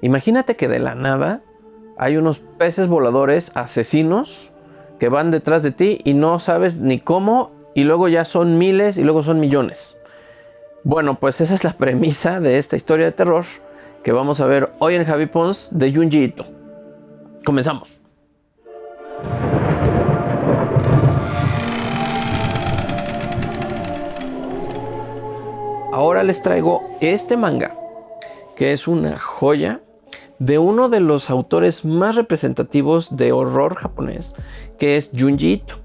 Imagínate que de la nada hay unos peces voladores asesinos que van detrás de ti y no sabes ni cómo, y luego ya son miles y luego son millones. Bueno, pues esa es la premisa de esta historia de terror que vamos a ver hoy en Javi Pons de Junji Ito. Comenzamos. Ahora les traigo este manga, que es una joya de uno de los autores más representativos de horror japonés, que es Junji Ito.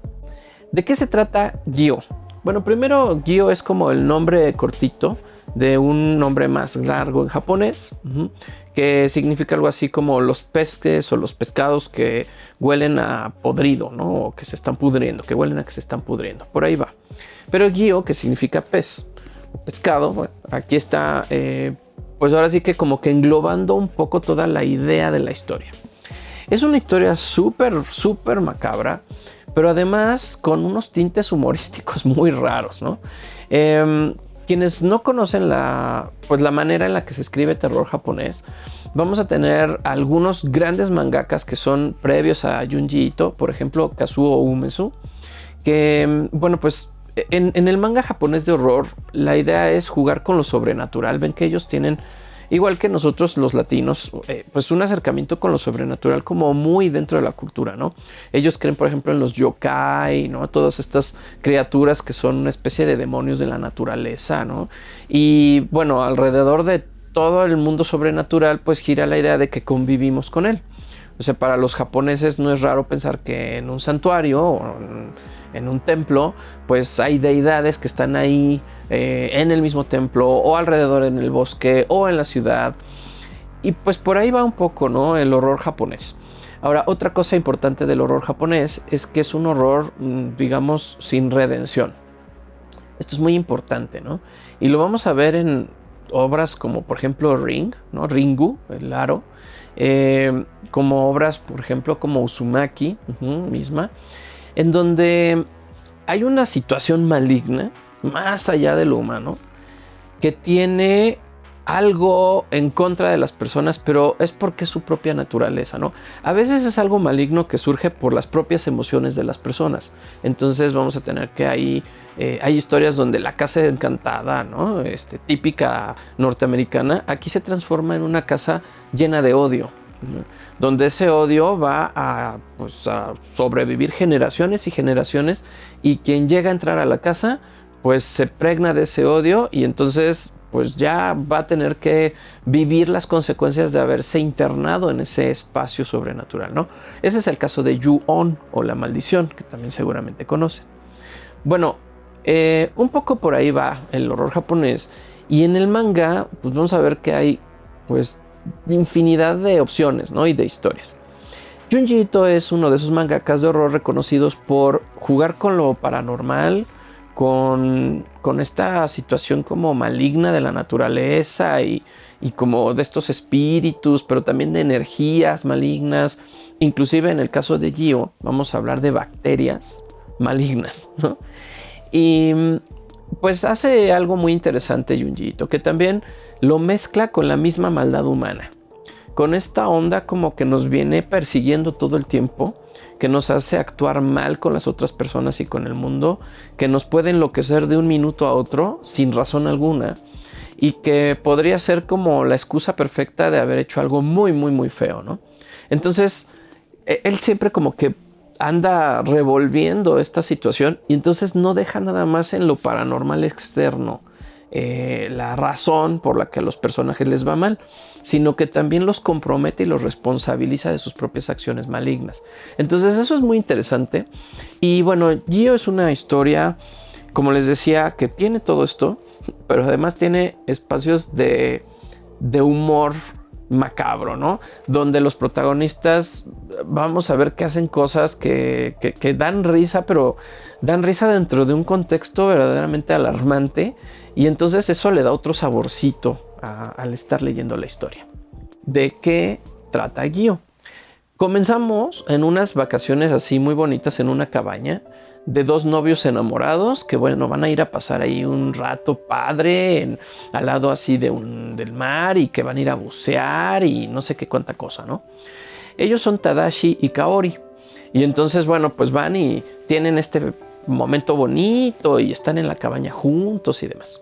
¿De qué se trata Gyo? Bueno, primero Gyo es como el nombre cortito de un nombre más largo en japonés, que significa algo así como los peces o los pescados que huelen a podrido, ¿no? O que se están pudriendo, que huelen a que se están pudriendo. Por ahí va. Pero Gyo, que significa pez o pescado, bueno, aquí está, pues ahora sí que como que englobando un poco toda la idea de la historia. Es una historia súper macabra, pero además con unos tintes humorísticos muy raros, ¿no? Quienes no conocen la manera en la que se escribe terror japonés, vamos a tener algunos grandes mangakas que son previos a Junji Ito, por ejemplo Kazuo Umezu, que bueno, pues en el manga japonés de horror la idea es jugar con lo sobrenatural. Ven que ellos tienen, igual que nosotros los latinos, pues un acercamiento con lo sobrenatural como muy dentro de la cultura, ¿no? Ellos creen, por ejemplo, en los yokai, ¿no? Todas estas criaturas que son una especie de demonios de la naturaleza, ¿no? Y bueno, alrededor de todo el mundo sobrenatural, pues gira la idea de que convivimos con él. O sea, para los japoneses no es raro pensar que en un santuario o en un templo, pues hay deidades que están ahí en el mismo templo o alrededor en el bosque o en la ciudad. Y pues por ahí va un poco, ¿no? El horror japonés. Ahora, otra cosa importante del horror japonés es que es un horror, digamos, sin redención. Esto es muy importante, ¿no? Y lo vamos a ver en obras como, por ejemplo, Ring, ¿no? Ringu, el aro. Como obras, por ejemplo, como Uzumaki misma, en donde hay una situación maligna, más allá de lo humano, que tiene algo en contra de las personas, pero es porque es su propia naturaleza, ¿no? A veces es algo maligno que surge por las propias emociones de las personas. Entonces vamos a tener que hay historias donde la casa encantada, ¿no? Típica norteamericana, aquí se transforma en una casa llena de odio, ¿no? Donde ese odio va a sobrevivir generaciones y generaciones, y quien llega a entrar a la casa pues se pregna de ese odio y entonces pues ya va a tener que vivir las consecuencias de haberse internado en ese espacio sobrenatural, ¿no? Ese es el caso de Ju-On o la maldición, que también seguramente conocen. Bueno, un poco por ahí va el horror japonés, y en el manga pues vamos a ver que hay pues infinidad de opciones, ¿no? Y de historias. Junji Ito es uno de esos mangakas de horror reconocidos por jugar con lo paranormal, con esta situación como maligna de la naturaleza y como de estos espíritus, pero también de energías malignas. Inclusive en el caso de Gyo vamos a hablar de bacterias malignas, ¿no? Y pues hace algo muy interesante Junji Ito, que también lo mezcla con la misma maldad humana, con esta onda como que nos viene persiguiendo todo el tiempo, que nos hace actuar mal con las otras personas y con el mundo, que nos puede enloquecer de un minuto a otro sin razón alguna, y que podría ser como la excusa perfecta de haber hecho algo muy feo, ¿no? Entonces él siempre como que anda revolviendo esta situación, y entonces no deja nada más en lo paranormal externo la razón por la que a los personajes les va mal, sino que también los compromete y los responsabiliza de sus propias acciones malignas. Entonces eso es muy interesante. Y bueno, Gyo es una historia, como les decía, que tiene todo esto, pero además tiene espacios de humor macabro, ¿no? Donde los protagonistas vamos a ver que hacen cosas que dan risa, pero dan risa dentro de un contexto verdaderamente alarmante, y entonces eso le da otro saborcito al estar leyendo la historia. ¿De qué trata Gyo? Comenzamos en unas vacaciones así muy bonitas en una cabaña de dos novios enamorados que, bueno, van a ir a pasar ahí un rato padre al lado así del mar y que van a ir a bucear y no sé qué cuánta cosa, ¿no? Ellos son Tadashi y Kaori. Y entonces, bueno, pues van y tienen este momento bonito y están en la cabaña juntos y demás.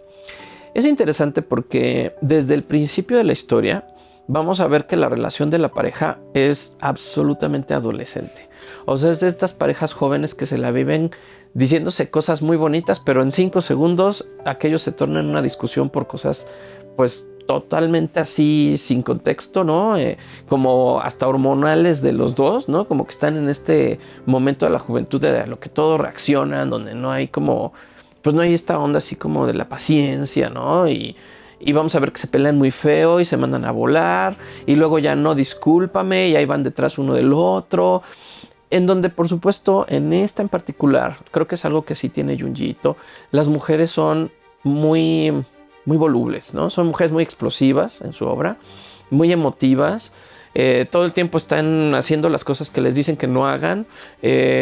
Es interesante porque desde el principio de la historia vamos a ver que la relación de la pareja es absolutamente adolescente. O sea, es de estas parejas jóvenes que se la viven diciéndose cosas muy bonitas, pero en 5 segundos aquello se torna en una discusión por cosas pues totalmente así sin contexto, ¿no? Como hasta hormonales de los dos, ¿no? Como que están en este momento de la juventud de lo que todo reacciona, donde no hay como, pues no hay esta onda así como de la paciencia, ¿no? Y vamos a ver que se pelean muy feo y se mandan a volar y luego ya no, discúlpame, y ahí van detrás uno del otro. En donde, por supuesto, en esta en particular, creo que es algo que sí tiene Junji Ito, las mujeres son muy volubles, ¿no? Son mujeres muy explosivas en su obra, muy emotivas. Todo el tiempo están haciendo las cosas que les dicen que no hagan.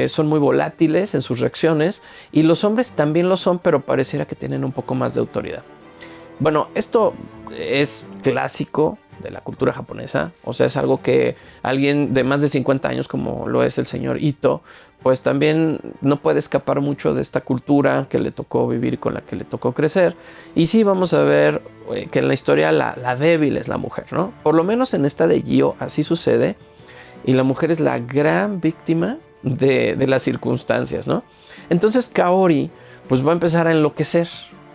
Son muy volátiles en sus reacciones. Y los hombres también lo son, pero pareciera que tienen un poco más de autoridad. Bueno, esto es clásico de la cultura japonesa. O sea, es algo que alguien de más de 50 años, como lo es el señor Ito, pues también no puede escapar mucho de esta cultura que le tocó vivir, con la que le tocó crecer. Y sí vamos a ver que en la historia la débil es la mujer, ¿no? Por lo menos en esta de Gyo así sucede. Y la mujer es la gran víctima de las circunstancias, ¿no? Entonces Kaori pues va a empezar a enloquecer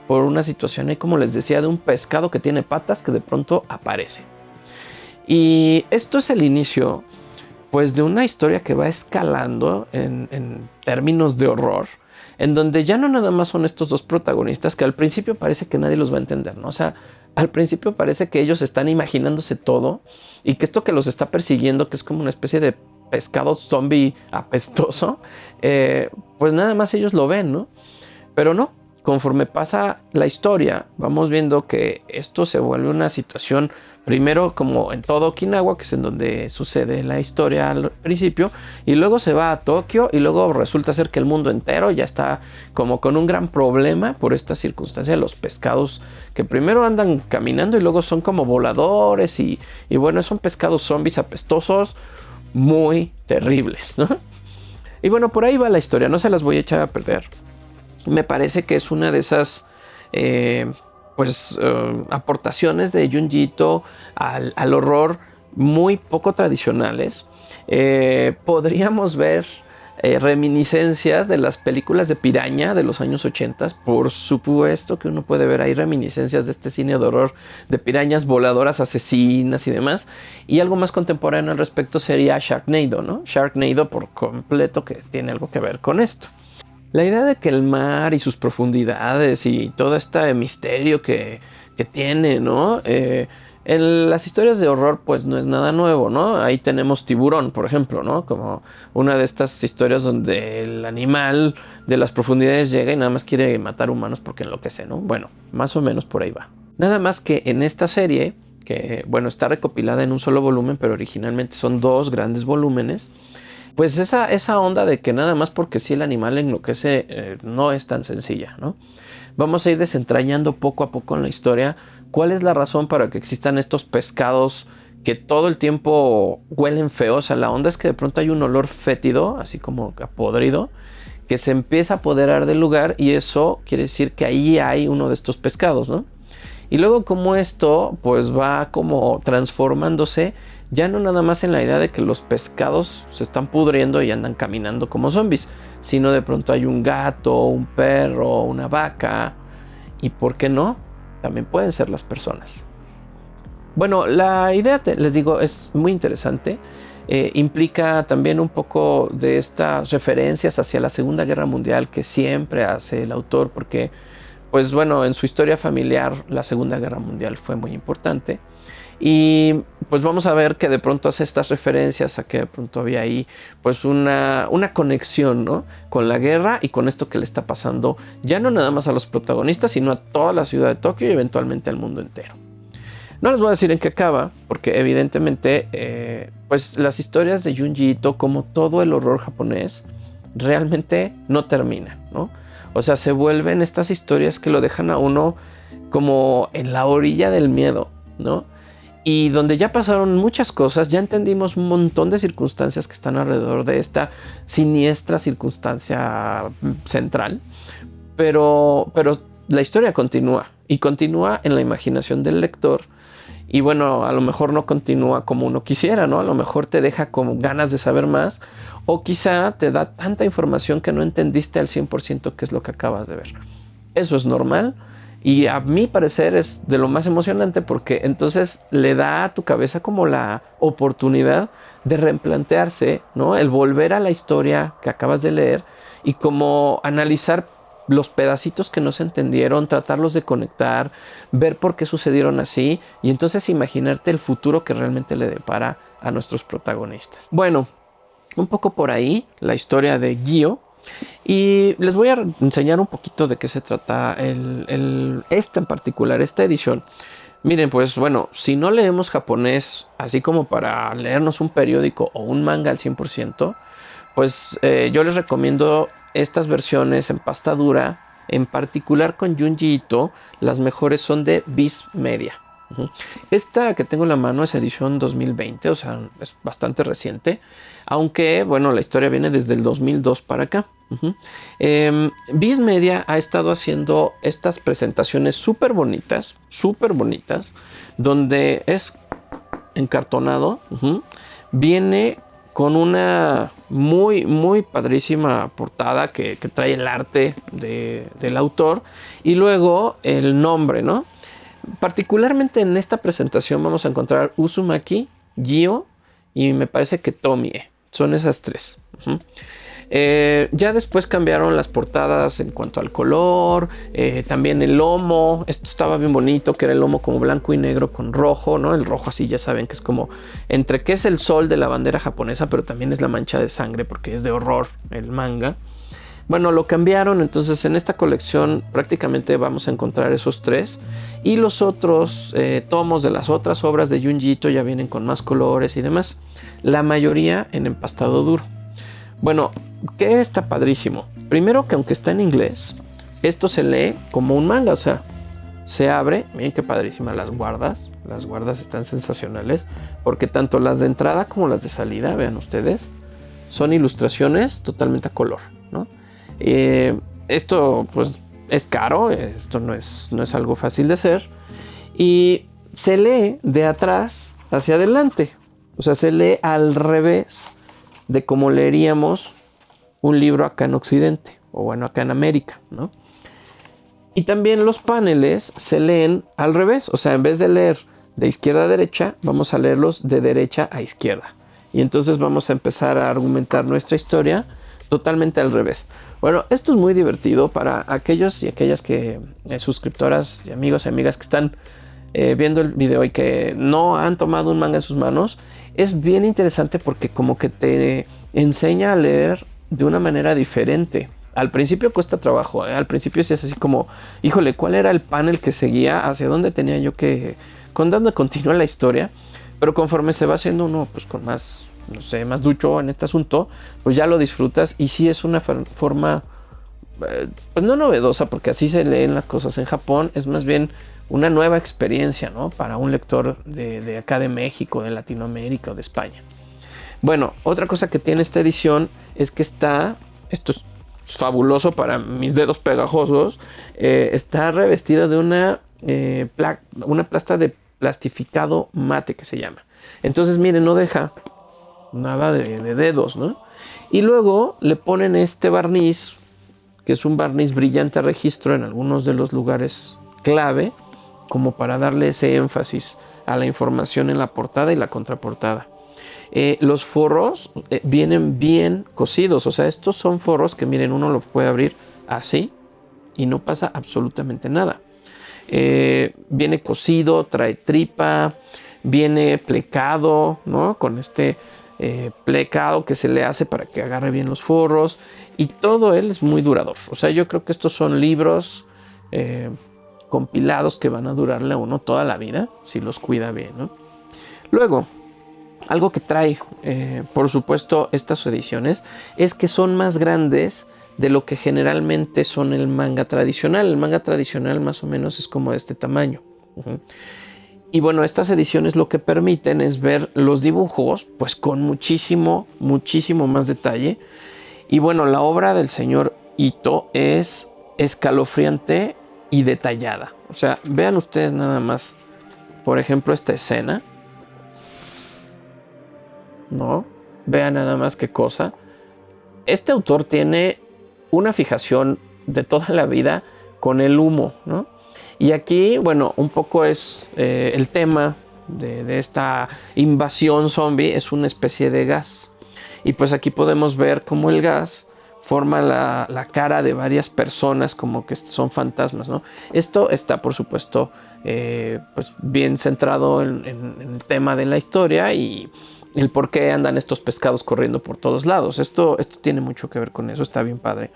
por una situación ahí, como les decía, de un pescado que tiene patas que de pronto aparece. Y esto es el inicio, pues, de una historia que va escalando en términos de horror, en donde ya no nada más son estos dos protagonistas que al principio parece que nadie los va a entender, ¿no? O sea, al principio parece que ellos están imaginándose todo y que esto que los está persiguiendo, que es como una especie de pescado zombie apestoso, pues nada más ellos lo ven, ¿no? Pero no. Conforme pasa la historia, vamos viendo que esto se vuelve una situación, primero como en todo Okinawa, que es en donde sucede la historia al principio, y luego se va a Tokio, y luego resulta ser que el mundo entero ya está como con un gran problema por esta circunstancia de los pescados, que primero andan caminando y luego son como voladores, y bueno, son pescados zombies apestosos, muy terribles, ¿no? Y bueno, por ahí va la historia, no se las voy a echar a perder. Me parece que es una de esas aportaciones de Junji Ito al horror muy poco tradicionales. Podríamos ver reminiscencias de las películas de Piraña de los años 80. Por supuesto que uno puede ver ahí reminiscencias de este cine de horror de pirañas voladoras asesinas y demás. Y algo más contemporáneo al respecto sería Sharknado, ¿no? Sharknado por completo, que tiene algo que ver con esto. La idea de que el mar y sus profundidades y todo este misterio que tiene, ¿no? En las historias de horror pues no es nada nuevo, ¿no? Ahí tenemos Tiburón, por ejemplo, ¿no? Como una de estas historias donde el animal de las profundidades llega y nada más quiere matar humanos porque enloquece, ¿no? Bueno, más o menos por ahí va. Nada más que en esta serie, que bueno, está recopilada en un solo volumen, pero originalmente son 2 grandes volúmenes, pues esa onda de que nada más porque sí el animal enloquece no es tan sencilla, ¿no? Vamos a ir desentrañando poco a poco en la historia cuál es la razón para que existan estos pescados que todo el tiempo huelen feos. O sea, la onda es que de pronto hay un olor fétido, así como podrido, que se empieza a apoderar del lugar y eso quiere decir que ahí hay uno de estos pescados, ¿no? Y luego como esto pues va como transformándose ya no nada más en la idea de que los pescados se están pudriendo y andan caminando como zombies, sino de pronto hay un gato, un perro, una vaca, y ¿por qué no? También pueden ser las personas. Bueno, la idea, les digo, es muy interesante. Implica también un poco de estas referencias hacia la Segunda Guerra Mundial que siempre hace el autor, porque pues bueno, en su historia familiar la Segunda Guerra Mundial fue muy importante. Y pues vamos a ver que de pronto hace estas referencias a que de pronto había ahí pues una conexión, ¿no? Con la guerra y con esto que le está pasando ya no nada más a los protagonistas, sino a toda la ciudad de Tokio y eventualmente al mundo entero. No les voy a decir en qué acaba, porque evidentemente pues las historias de Junji Ito, como todo el horror japonés, realmente no termina, ¿no? O sea, se vuelven estas historias que lo dejan a uno como en la orilla del miedo, ¿no? Y donde ya pasaron muchas cosas, ya entendimos un montón de circunstancias que están alrededor de esta siniestra circunstancia central, pero la historia continúa y continúa en la imaginación del lector. Y bueno, a lo mejor no continúa como uno quisiera, ¿no? A lo mejor te deja como ganas de saber más, o quizá te da tanta información que no entendiste al 100% qué es lo que acabas de ver. Eso es normal y a mi parecer es de lo más emocionante, porque entonces le da a tu cabeza como la oportunidad de replantearse, ¿no? El volver a la historia que acabas de leer y como analizar los pedacitos que no se entendieron, tratarlos de conectar, ver por qué sucedieron así y entonces imaginarte el futuro que realmente le depara a nuestros protagonistas. Bueno, un poco por ahí la historia de Gyo, y les voy a enseñar un poquito de qué se trata esta en particular, esta edición. Miren, pues bueno, si no leemos japonés así como para leernos un periódico o un manga al 100%, pues yo les recomiendo estas versiones en pasta dura, en particular con Junji Ito. Las mejores son de Viz Media. Esta que tengo en la mano es edición 2020, o sea, es bastante reciente, aunque, bueno, la historia viene desde el 2002 para acá. Viz Media ha estado haciendo estas presentaciones súper bonitas, donde es encartonado, viene con una muy padrísima portada que trae el arte del autor y luego el nombre, ¿no? Particularmente en esta presentación vamos a encontrar Uzumaki, Gyo y me parece que Tomie. Son esas tres. Ya después cambiaron las portadas en cuanto al color, también el lomo. Esto estaba bien bonito, que era el lomo como blanco y negro con rojo, ¿no? El rojo así ya saben que es como entre que es el sol de la bandera japonesa, pero también es la mancha de sangre porque es de horror el manga. Bueno, lo cambiaron, entonces en esta colección prácticamente vamos a encontrar esos tres. Y los otros tomos de las otras obras de Junji Ito ya vienen con más colores y demás. La mayoría en empastado duro. Bueno, ¿qué está padrísimo? Primero que aunque está en inglés, esto se lee como un manga, o sea, se abre, miren qué padrísimas las guardas están sensacionales, porque tanto las de entrada como las de salida, vean ustedes, son ilustraciones totalmente a color, ¿no? Esto pues es caro, esto no es algo fácil de hacer y se lee de atrás hacia adelante, o sea, se lee al revés de como leeríamos un libro acá en Occidente o bueno, acá en América, ¿no? Y también los paneles se leen al revés, o sea, en vez de leer de izquierda a derecha, vamos a leerlos de derecha a izquierda. Y entonces vamos a empezar a argumentar nuestra historia totalmente al revés. Bueno, esto es muy divertido para aquellos y aquellas que suscriptoras y amigos y amigas que están viendo el video y que no han tomado un manga en sus manos. Es bien interesante porque como que te enseña a leer de una manera diferente. Al principio cuesta trabajo, al principio sí es así como, híjole, ¿cuál era el panel que seguía? ¿Hacia dónde tenía yo que, con dónde continúa la historia? Pero conforme se va haciendo uno pues con más, no sé, más ducho en este asunto, pues ya lo disfrutas y sí es una forma, pues no novedosa, porque así se leen las cosas en Japón, es más bien una nueva experiencia, ¿no? Para un lector de acá de México, de Latinoamérica o de España. Bueno, otra cosa que tiene esta edición es que esto es fabuloso para mis dedos pegajosos, está revestida de una plasta de plastificado mate que se llama. Entonces, miren, no deja nada de dedos, ¿no? Y luego le ponen este barniz, que es un barniz brillante a registro en algunos de los lugares clave, como para darle ese énfasis a la información en la portada y la contraportada. Los forros vienen bien cosidos, o sea, estos son forros que miren, uno los puede abrir así y no pasa absolutamente nada. Viene cosido, trae tripa, viene plecado, ¿no? Con este plecado que se le hace para que agarre bien los forros y todo él es muy durador. O sea, yo creo que estos son libros compilados que van a durarle a uno toda la vida si los cuida bien, ¿no? Luego, algo que trae, por supuesto, estas ediciones es que son más grandes de lo que generalmente son el manga tradicional. El manga tradicional más o menos es como de este tamaño. Y bueno, estas ediciones lo que permiten es ver los dibujos pues con muchísimo más detalle. Y bueno, la obra del señor Ito es escalofriante y detallada. O sea, vean ustedes nada más, por ejemplo, esta escena, ¿no? Vean nada más qué cosa. Este autor tiene una fijación de toda la vida con el humo, ¿no? Y aquí, bueno, un poco es el tema de esta invasión zombie, es una especie de gas. Y pues aquí podemos ver cómo el gas forma la cara de varias personas como que son fantasmas, ¿no? Esto está, por supuesto, pues bien centrado en el tema de la historia y el por qué andan estos pescados corriendo por todos lados. Esto tiene mucho que ver con eso, está bien padre.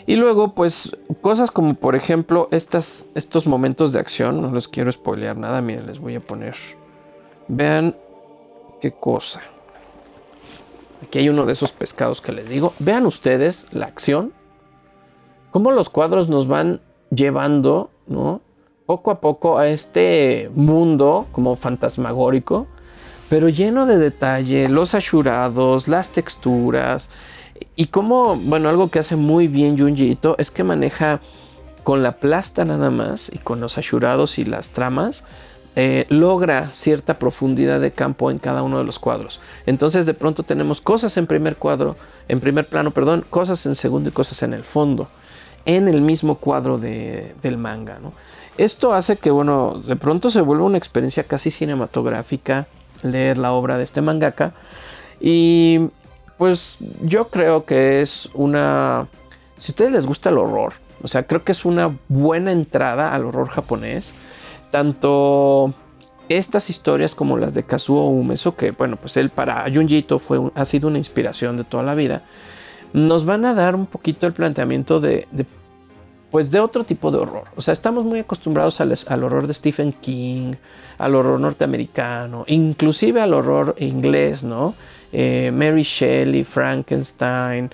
Y luego, pues, cosas como, por ejemplo, estos momentos de acción. No les quiero spoilear nada. Miren, les voy a poner. Vean qué cosa. Aquí hay uno de esos pescados que les digo. Vean ustedes la acción. Cómo los cuadros nos van llevando, ¿no? Poco a poco a este mundo como fantasmagórico, pero lleno de detalle. Los ashurados, las texturas. Y como, bueno, algo que hace muy bien Junji Ito es que maneja con la plasta nada más y con los ashurados y las tramas, logra cierta profundidad de campo en cada uno de los cuadros. Entonces de pronto tenemos cosas en primer plano, cosas en segundo y cosas en el fondo, en el mismo cuadro del manga, ¿no? Esto hace que, bueno, de pronto se vuelva una experiencia casi cinematográfica leer la obra de este mangaka. Y pues yo creo que es una... Si a ustedes les gusta el horror, o sea, creo que es una buena entrada al horror japonés. Tanto estas historias como las de Kazuo Umeso, que bueno, pues él para Junji Ito ha sido una inspiración de toda la vida, nos van a dar un poquito el planteamiento de otro tipo de horror. O sea, estamos muy acostumbrados al horror de Stephen King, al horror norteamericano, inclusive al horror inglés, ¿no? Mary Shelley, Frankenstein,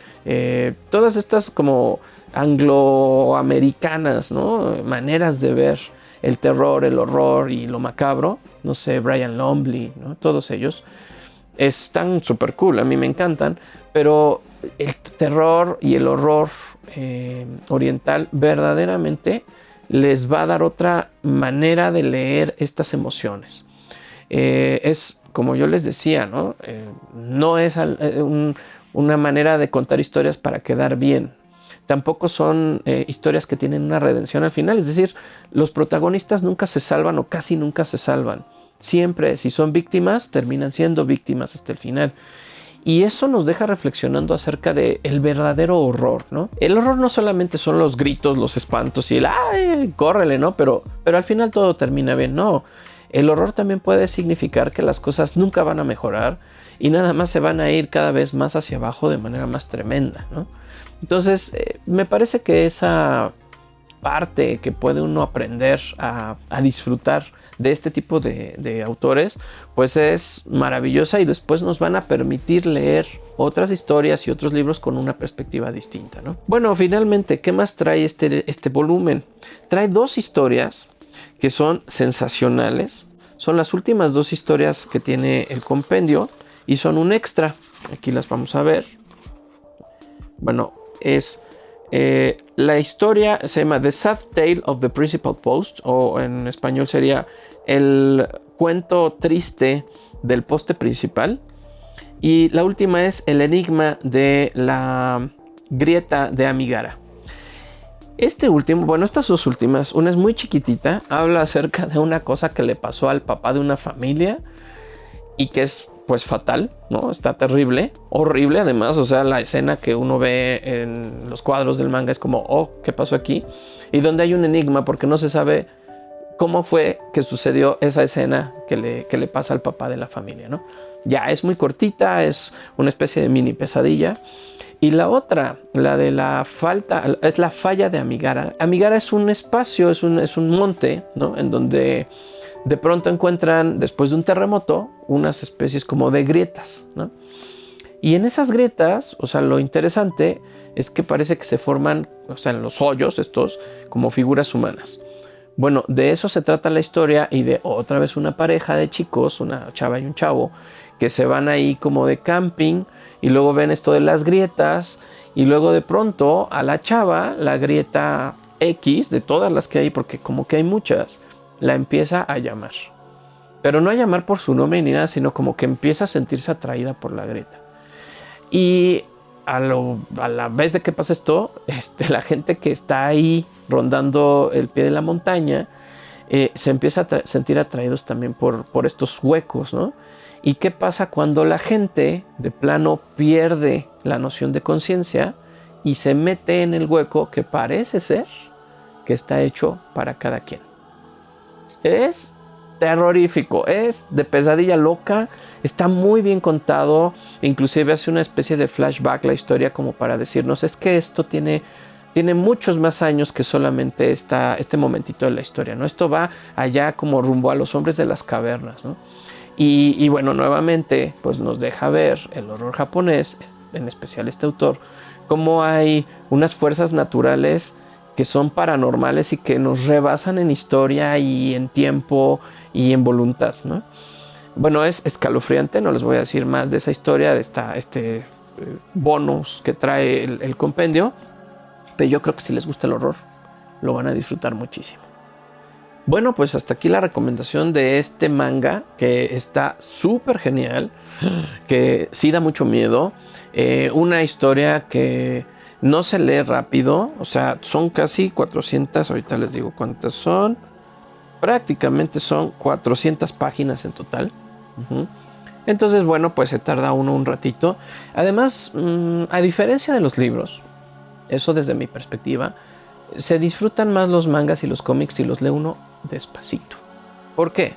todas estas como angloamericanas, ¿no? Maneras de ver el terror, el horror y lo macabro. No sé, Brian Lumley, ¿no? Todos ellos están súper cool, a mí me encantan, pero el terror y el horror oriental verdaderamente les va a dar otra manera de leer estas emociones. Es como yo les decía, ¿no? No es una manera de contar historias para quedar bien. Tampoco son historias que tienen una redención al final. Es decir, los protagonistas nunca se salvan o casi nunca se salvan. Siempre, si son víctimas, terminan siendo víctimas hasta el final. Y eso nos deja reflexionando acerca del verdadero horror, ¿no? El horror no solamente son los gritos, los espantos y el ¡ay, córrele!, ¿no? Pero al final todo termina bien, no. El horror también puede significar que las cosas nunca van a mejorar y nada más se van a ir cada vez más hacia abajo de manera más tremenda, ¿no? Entonces, me parece que esa parte que puede uno aprender a disfrutar de este tipo de autores, pues es maravillosa y después nos van a permitir leer otras historias y otros libros con una perspectiva distinta, ¿no? Bueno, finalmente, ¿qué más trae este volumen? Trae dos historias que son sensacionales. Son las últimas dos historias que tiene el compendio y son un extra. Aquí las vamos a ver. Bueno, es... la historia se llama The Sad Tale of the Principal Post, o en español sería el cuento triste del poste principal. Y la última es el enigma de la grieta de Amigara. Este último, bueno, estas dos últimas, una es muy chiquitita, habla acerca de una cosa que le pasó al papá de una familia y que es pues fatal, ¿no? Está terrible, horrible además, o sea, la escena que uno ve en los cuadros del manga es como, oh, ¿qué pasó aquí? Y donde hay un enigma porque no se sabe cómo fue que sucedió esa escena que le pasa al papá de la familia, ¿no? Ya es muy cortita, es una especie de mini pesadilla. Y la otra, la de la falta, es la falla de Amigara. Amigara es un espacio, es un monte, ¿no? En donde de pronto encuentran, después de un terremoto, unas especies como de grietas, ¿no? Y en esas grietas, o sea, lo interesante es que parece que se forman, o sea, en los hoyos estos, como figuras humanas. Bueno, de eso se trata la historia y de otra vez una pareja de chicos, una chava y un chavo, que se van ahí como de camping y luego ven esto de las grietas y luego de pronto a la chava, la grieta X, de todas las que hay, porque como que hay muchas, la empieza a llamar. Pero no a llamar por su nombre ni nada, sino como que empieza a sentirse atraída por la grieta. Y a la vez de que pasa esto, la gente que está ahí rondando el pie de la montaña se empieza a sentir atraídos también por estos huecos, ¿no? ¿Y qué pasa cuando la gente de plano pierde la noción de conciencia y se mete en el hueco que parece ser que está hecho para cada quien? Es terrorífico, es de pesadilla loca, está muy bien contado, inclusive hace una especie de flashback la historia como para decirnos, es que esto tiene muchos más años que solamente este momentito de la historia, ¿no? Esto va allá como rumbo a los hombres de las cavernas, ¿no? Y bueno, nuevamente, pues nos deja ver el horror japonés, en especial este autor, cómo hay unas fuerzas naturales que son paranormales y que nos rebasan en historia y en tiempo y en voluntad, ¿no? Bueno, es escalofriante, no les voy a decir más de esa historia, de este bonus que trae el compendio, pero yo creo que si les gusta el horror, lo van a disfrutar muchísimo. Bueno, pues hasta aquí la recomendación de este manga, que está súper genial, que sí da mucho miedo, una historia que no se lee rápido, o sea, son casi 400, ahorita les digo cuántas son, prácticamente son 400 páginas en total. Entonces, bueno, pues se tarda uno un ratito. Además, a diferencia de los libros, eso desde mi perspectiva, se disfrutan más los mangas y los cómics si los lee uno despacito. ¿Por qué?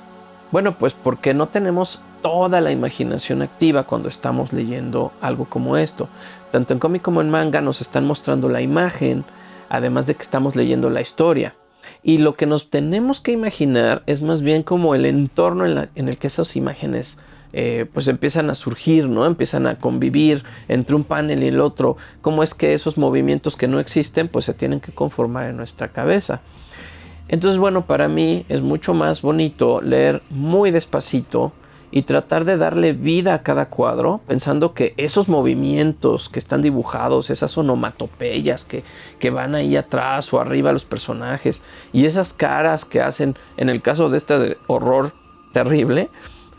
Bueno, pues porque no tenemos toda la imaginación activa cuando estamos leyendo algo como esto. Tanto en cómic como en manga nos están mostrando la imagen, además de que estamos leyendo la historia. Y lo que nos tenemos que imaginar es más bien como el entorno en el que esas imágenes pues empiezan a surgir, ¿no? Empiezan a convivir entre un panel y el otro. Cómo es que esos movimientos que no existen pues se tienen que conformar en nuestra cabeza. Entonces, bueno, para mí es mucho más bonito leer muy despacito y tratar de darle vida a cada cuadro, pensando que esos movimientos que están dibujados, esas onomatopeyas que van ahí atrás o arriba los personajes y esas caras que hacen, en el caso de este horror terrible,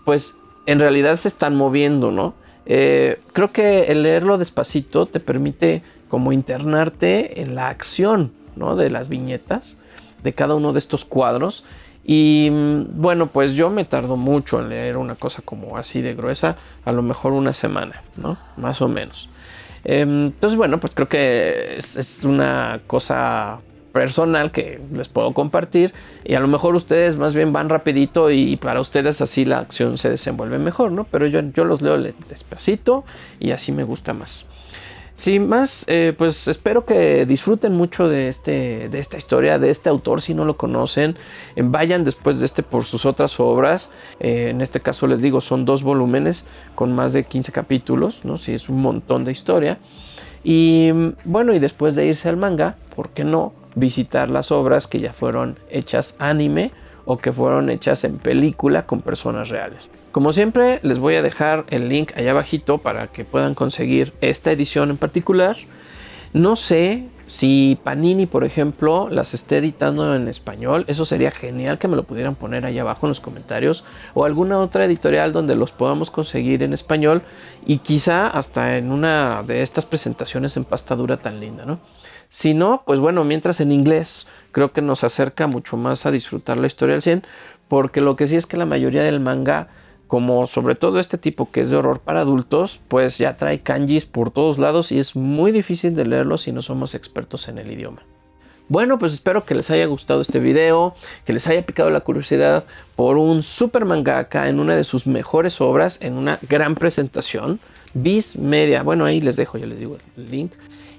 pues en realidad se están moviendo, ¿no? Creo que el leerlo despacito te permite como internarte en la acción, ¿no? De las viñetas, de cada uno de estos cuadros. Y bueno, pues yo me tardo mucho en leer una cosa como así de gruesa, a lo mejor una semana, ¿no? Más o menos. Entonces, bueno, pues creo que es una cosa personal que les puedo compartir y a lo mejor ustedes más bien van rapidito y para ustedes así la acción se desenvuelve mejor, ¿no? Pero yo los leo despacito y así me gusta más. Sin más, pues espero que disfruten mucho de esta historia, de este autor. Si no lo conocen, vayan después de por sus otras obras. En este caso les digo, son 2 volúmenes con más de 15 capítulos, ¿no? Sí, es un montón de historia. Y bueno, y después de irse al manga, ¿por qué no visitar las obras que ya fueron hechas anime o que fueron hechas en película con personas reales? Como siempre, les voy a dejar el link allá abajito para que puedan conseguir esta edición en particular. No sé si Panini, por ejemplo, las esté editando en español. Eso sería genial que me lo pudieran poner allá abajo en los comentarios. O alguna otra editorial donde los podamos conseguir en español. Y quizá hasta en una de estas presentaciones en pasta dura tan linda, ¿no? Si no, pues bueno, mientras en inglés, creo que nos acerca mucho más a disfrutar la historia al 100. Porque lo que sí es que la mayoría del manga, como sobre todo este tipo que es de horror para adultos, pues ya trae kanjis por todos lados y es muy difícil de leerlo si no somos expertos en el idioma. Bueno, pues espero que les haya gustado este video, que les haya picado la curiosidad por un super mangaka en una de sus mejores obras, en una gran presentación. Viz Media, bueno, ahí les dejo, ya les digo el link.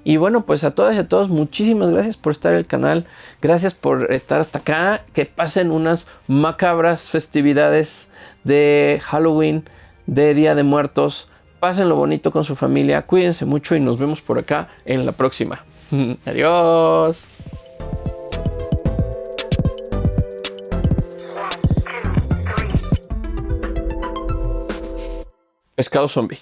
Y bueno, pues a todas y a todos, muchísimas gracias por estar en el canal, gracias por estar hasta acá, que pasen unas macabras festividades de Halloween, de Día de Muertos, pásenlo bonito con su familia, cuídense mucho y nos vemos por acá en la próxima. Adiós. Pescado zombie.